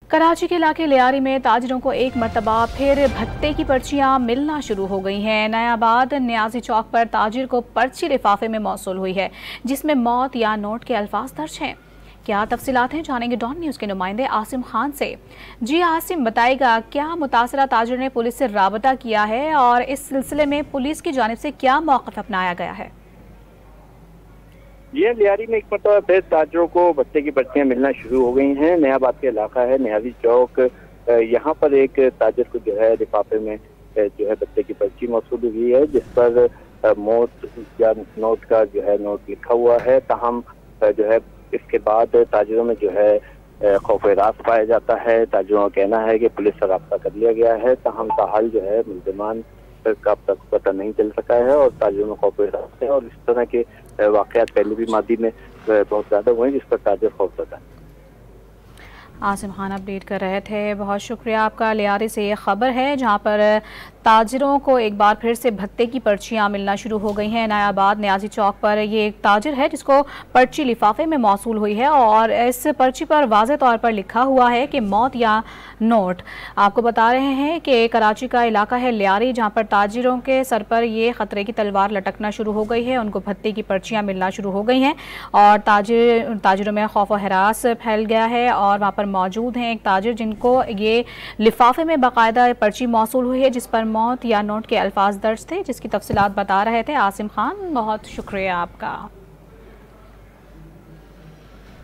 कराची के इलाके लियारी में ताजिरों को एक मरतबा फिर भत्ते की पर्चियां मिलना शुरू हो गई हैं। नयाबाद न्याजी चौक पर ताजिर को पर्ची लिफाफे में मौसूल हुई है जिसमें मौत या नोट के अल्फाज दर्ज हैं। क्या तफसीलात हैं, जानेंगे डॉन न्यूज़ के नुमाइंदे आसिम खान से। जी आसिम, बताएगा क्या मुतासरा ताजिर ने पुलिस से राबता किया है और इस सिलसिले में पुलिस की जानिब से क्या मौक़िफ़ अपनाया गया है? ये लियारी में एक मरतबा फिर ताजिरों को भत्ते की पर्चियां मिलना शुरू हो गई हैं। नयाबाद के इलाका है न्याजी चौक, यहाँ पर एक ताजिर को जो है लिफाफे में जो है भत्ते की पर्ची मौसूल हुई है जिस पर मौत या नोट का जो है नोट लिखा हुआ है। ताहम जो है इसके बाद ताजिरों में जो है खौफ रास पाया जाता है। ताजिरों का कहना है कि पुलिस से रब्ता कर लिया गया है, ताहम ताहाल जो है मुल्ज़िमान का अब तक पता नहीं चल सका है और ताजिरों में खौफ रास है और इस तरह के वाक़यात पहले भी मादी में बहुत ज़्यादा हुए हैं जिस पर ताजिर खौफज़दा है। आसिम खान अपडेट कर रहे थे, बहुत शुक्रिया आपका। लियारी से ये खबर है जहां पर ताजिरों को एक बार फिर से भत्ते की पर्चियां मिलना शुरू हो गई हैं। नयाबाद न्याजी चौक पर ये एक ताजिर है जिसको पर्ची लिफाफे में मौसूल हुई है और इस पर्ची पर वाज़े तौर पर लिखा हुआ है कि मौत या नोट। आपको बता रहे हैं कि कराची का इलाका है लियारी जहाँ पर ताजिरों के सर पर ये ख़तरे की तलवार लटकना शुरू हो गई है। उनको भत्ते की पर्चियाँ मिलना शुरू हो गई हैं और ताजिरों में खौफ व हरास फैल गया है और वहाँ पर मौजूद हैं एक ताजिर जिनको ये लिफाफे में बाकायदा पर्ची मौसूल हुई है जिस पर मौत या नोट के अल्फाज दर्ज थे, जिसकी तफसीलात बता रहे थे आसिम खान। बहुत शुक्रिया आपका।